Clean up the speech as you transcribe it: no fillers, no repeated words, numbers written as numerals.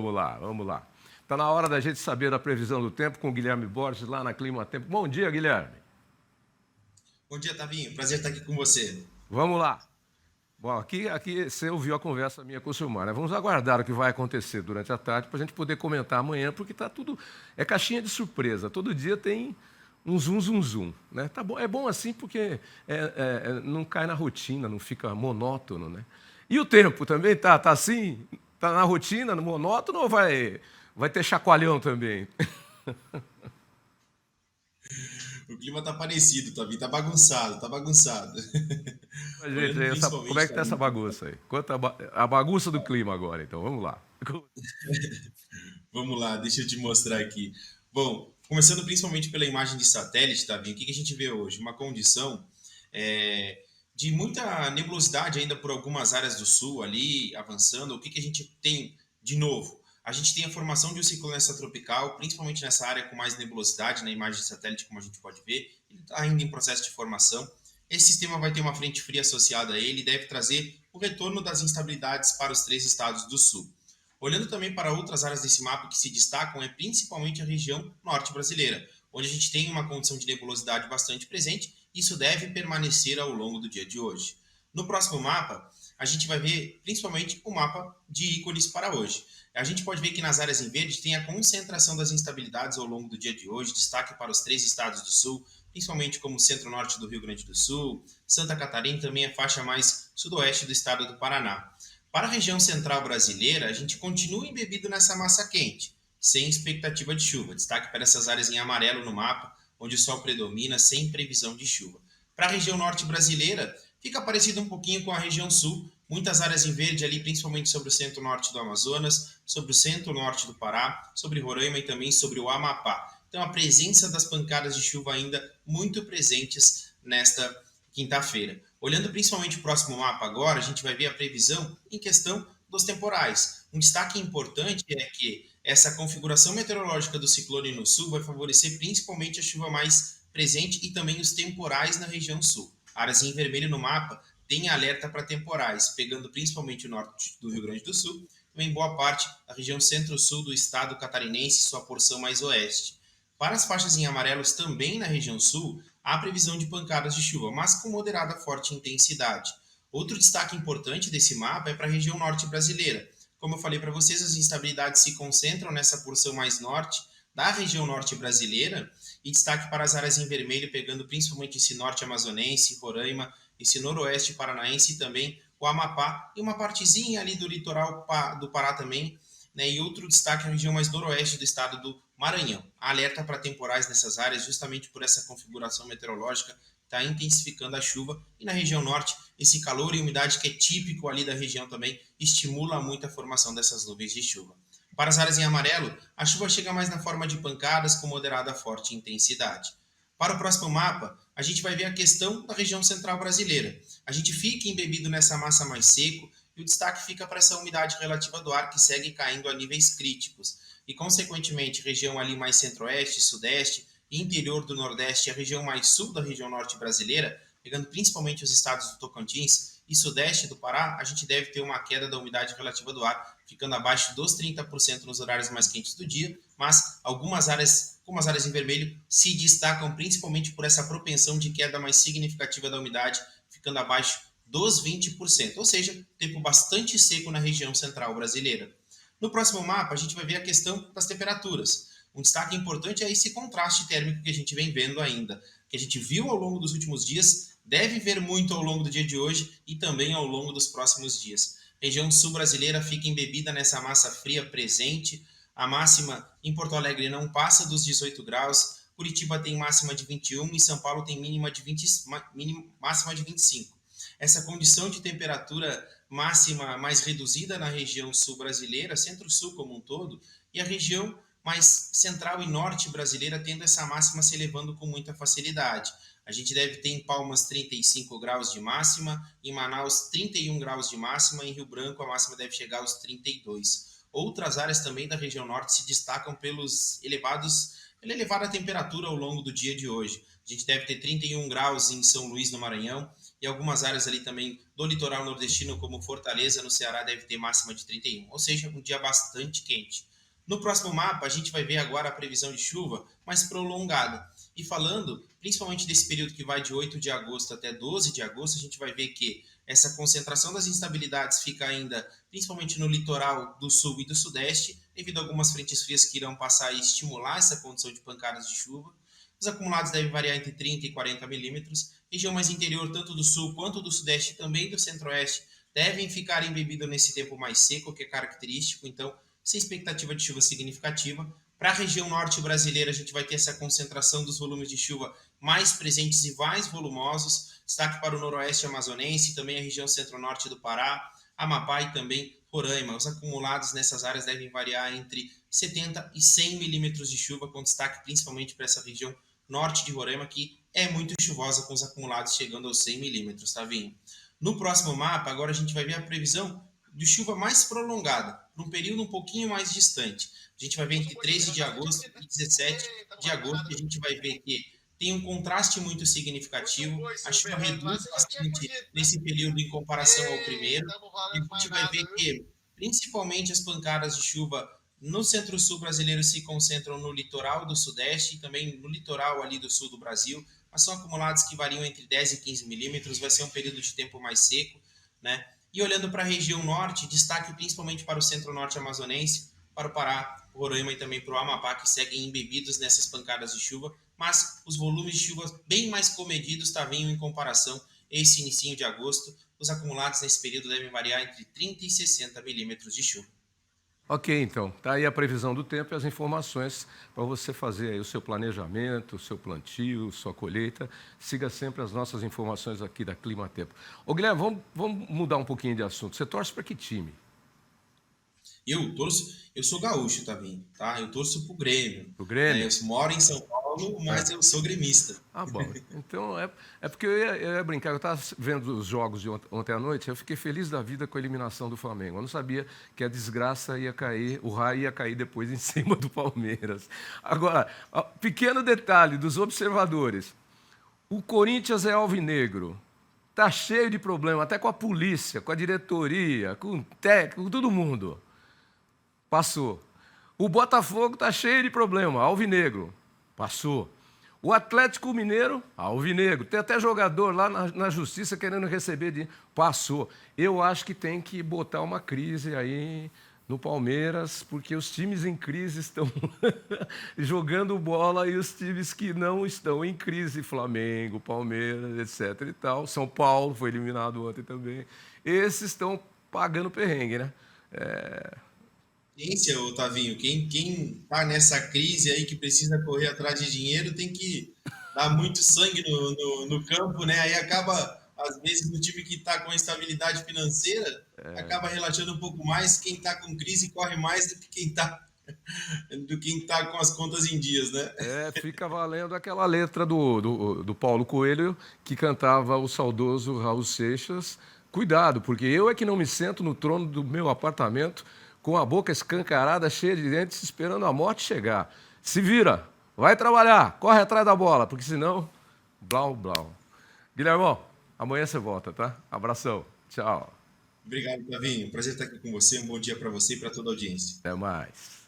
Vamos lá, vamos lá. Está na hora da gente saber da previsão do tempo com o Guilherme Borges, lá na Clima Tempo. Bom dia, Guilherme. Bom dia, Tavinho. Prazer estar aqui com você. Vamos lá. Bom, aqui você ouviu a conversa minha com o Silmar, né? Vamos aguardar o que vai acontecer durante a tarde para a gente poder comentar amanhã, porque está tudo. É caixinha de surpresa. Todo dia tem um zum. Né? Tá bom, é bom assim porque não cai na rotina, não fica monótono. Né? E o tempo também tá assim? Tá na rotina, no monótono ou vai ter chacoalhão também? O clima tá parecido, Tavinho. Tá bagunçado, tá bagunçado. Gente, Olhando como é principalmente, que tá essa Tavinho. bagunça aí? Conta a bagunça do clima agora, então, vamos lá. Vamos lá, deixa eu te mostrar aqui. Bom, começando principalmente pela imagem de satélite, Tavinho, o que a gente vê hoje? Uma condição de muita nebulosidade ainda por algumas áreas do sul ali, avançando. O que a gente tem de novo? A gente tem a formação de um ciclone extratropical, principalmente nessa área com mais nebulosidade, na imagem de satélite, como a gente pode ver. Ele está ainda em processo de formação. Esse sistema vai ter uma frente fria associada a ele e deve trazer o retorno das instabilidades para os três estados do sul. Olhando também para outras áreas desse mapa que se destacam, é principalmente a região norte brasileira, onde a gente tem uma condição de nebulosidade bastante presente. Isso deve permanecer ao longo do dia de hoje. No próximo mapa, a gente vai ver principalmente o mapa de ícones para hoje. A gente pode ver que nas áreas em verde tem a concentração das instabilidades ao longo do dia de hoje, destaque para os três estados do sul, principalmente como o centro-norte do Rio Grande do Sul, Santa Catarina e também a faixa mais sudoeste do estado do Paraná. Para a região central brasileira, a gente continua embebido nessa massa quente, sem expectativa de chuva. Destaque para essas áreas em amarelo no mapa, onde o sol predomina, sem previsão de chuva. Para a região norte brasileira, fica parecido um pouquinho com a região sul, muitas áreas em verde ali, principalmente sobre o centro-norte do Amazonas, sobre o centro-norte do Pará, sobre Roraima e também sobre o Amapá. Então, a presença das pancadas de chuva ainda muito presentes nesta quinta-feira. Olhando principalmente o próximo mapa agora, a gente vai ver a previsão em questão dos temporais. Um destaque importante é que essa configuração meteorológica do ciclone no sul vai favorecer principalmente a chuva mais presente e também os temporais na região sul. Áreas em vermelho no mapa têm alerta para temporais, pegando principalmente o norte do Rio Grande do Sul, também boa parte da região centro-sul do estado catarinense e sua porção mais oeste. Para as faixas em amarelos também na região sul, há previsão de pancadas de chuva, mas com moderada forte intensidade. Outro destaque importante desse mapa é para a região norte brasileira. Como eu falei para vocês, as instabilidades se concentram nessa porção mais norte da região norte brasileira e destaque para as áreas em vermelho, pegando principalmente esse norte amazonense, Roraima, esse noroeste paranaense e também o Amapá e uma partezinha ali do litoral do Pará também, né? E outro destaque na região mais noroeste do estado do Maranhão. Há alerta para temporais nessas áreas justamente por essa configuração meteorológica está intensificando a chuva e na região norte esse calor e umidade que é típico ali da região também estimula muito a formação dessas nuvens de chuva. Para as áreas em amarelo, a chuva chega mais na forma de pancadas com moderada forte intensidade. Para o próximo mapa, a gente vai ver a questão da região central brasileira. A gente fica embebido nessa massa mais seco e o destaque fica para essa umidade relativa do ar que segue caindo a níveis críticos. E, consequentemente, região ali mais centro-oeste, sudeste, interior do nordeste e a região mais sul da região norte brasileira, pegando principalmente os estados do Tocantins e sudeste do Pará, a gente deve ter uma queda da umidade relativa do ar, ficando abaixo dos 30% nos horários mais quentes do dia, mas algumas áreas, como as áreas em vermelho, se destacam principalmente por essa propensão de queda mais significativa da umidade, ficando abaixo dos 20%, ou seja, tempo bastante seco na região central brasileira. No próximo mapa, a gente vai ver a questão das temperaturas. Um destaque importante é esse contraste térmico que a gente vem vendo ainda, que a gente viu ao longo dos últimos dias, deve ver muito ao longo do dia de hoje e também ao longo dos próximos dias. A região sul brasileira fica embebida nessa massa fria presente. A máxima em Porto Alegre não passa dos 18 graus. Curitiba tem máxima de 21 e São Paulo tem mínima de 20, máxima de 25. Essa condição de temperatura máxima mais reduzida na região sul brasileira, centro-sul como um todo, e a região mais central e norte brasileira tendo essa máxima se elevando com muita facilidade. A gente deve ter em Palmas 35 graus de máxima, em Manaus 31 graus de máxima, em Rio Branco a máxima deve chegar aos 32. Outras áreas também da região norte se destacam pela elevada temperatura ao longo do dia de hoje. A gente deve ter 31 graus em São Luís, no Maranhão, e algumas áreas ali também do litoral nordestino, como Fortaleza, no Ceará, deve ter máxima de 31, ou seja, um dia bastante quente. No próximo mapa, a gente vai ver agora a previsão de chuva mais prolongada. E falando principalmente desse período que vai de 8 de agosto até 12 de agosto, a gente vai ver que essa concentração das instabilidades fica ainda principalmente no litoral do sul e do sudeste, devido a algumas frentes frias que irão passar e estimular essa condição de pancadas de chuva. Os acumulados devem variar entre 30 e 40 milímetros. Região mais interior, tanto do sul quanto do sudeste e também do centro-oeste, devem ficar embebidos nesse tempo mais seco, que é característico, então, sem expectativa de chuva significativa. Para a região norte brasileira, a gente vai ter essa concentração dos volumes de chuva mais presentes e mais volumosos. Destaque para o noroeste amazonense, também a região centro-norte do Pará, Amapá e também Roraima. Os acumulados nessas áreas devem variar entre 70 e 100 milímetros de chuva, com destaque principalmente para essa região norte de Roraima, que é muito chuvosa, com os acumulados chegando aos 100 milímetros, tá, Vinho? No próximo mapa, agora a gente vai ver a previsão de chuva mais prolongada, por um período um pouquinho mais distante. A gente vai ver entre 13 de agosto e 17 de agosto, e a gente vai ver que tem um contraste muito significativo, a chuva reduz bastante nesse período em comparação ao primeiro, e a gente vai ver que principalmente as pancadas de chuva no centro-sul brasileiro se concentram no litoral do sudeste e também no litoral ali do sul do Brasil, mas são acumulados que variam entre 10 e 15 milímetros, vai ser um período de tempo mais seco, né? E olhando para a região norte, destaque principalmente para o centro-norte amazonense, para o Pará, o Roraima e também para o Amapá, que seguem embebidos nessas pancadas de chuva, mas os volumes de chuva bem mais comedidos estavam em comparação a esse início de agosto. Os acumulados nesse período devem variar entre 30 e 60 milímetros de chuva. Ok, então, tá aí a previsão do tempo e as informações para você fazer aí o seu planejamento, o seu plantio, sua colheita. Siga sempre as nossas informações aqui da Clima Tempo. Ô, Guilherme, vamos mudar um pouquinho de assunto. Você torce para que time? Eu sou gaúcho, Tavinho, tá? Eu torço pro Grêmio, Pro né? Eu Grêmio? moro em São Paulo, mas eu sou gremista. Ah, bom. Então, é porque eu ia brincar. Eu estava vendo os jogos de ontem à noite, eu fiquei feliz da vida com a eliminação do Flamengo. Eu não sabia que a desgraça ia cair, o raio ia cair depois em cima do Palmeiras. Agora, pequeno detalhe dos observadores. O Corinthians é alvinegro. Está cheio de problema, até com a polícia, com a diretoria, com o técnico, com todo mundo. Passou. O Botafogo está cheio de problema, alvinegro. Passou. O Atlético Mineiro, alvinegro. Tem até jogador lá na justiça querendo receber dinheiro. Passou. Eu acho que tem que botar uma crise aí no Palmeiras, porque os times em crise estão jogando bola e os times que não estão em crise, Flamengo, Palmeiras, etc. e tal. São Paulo foi eliminado ontem também. Esses estão pagando perrengue, né? Ciência, Otavinho, quem tá nessa crise aí que precisa correr atrás de dinheiro tem que dar muito sangue no campo, né? Aí acaba, às vezes, no time que está com estabilidade financeira, acaba relaxando um pouco mais. Quem está com crise corre mais do que quem tá com as contas em dias, né? Fica valendo aquela letra do Paulo Coelho que cantava o saudoso Raul Seixas. Cuidado, porque eu é que não me sento no trono do meu apartamento com a boca escancarada, cheia de dentes, esperando a morte chegar. Se vira, vai trabalhar, corre atrás da bola, porque senão, blau, blau. Guilhermão, amanhã você volta, tá? Abração, tchau. Obrigado, Tavinho. Prazer estar aqui com você. Um bom dia para você e para toda a audiência. Até mais.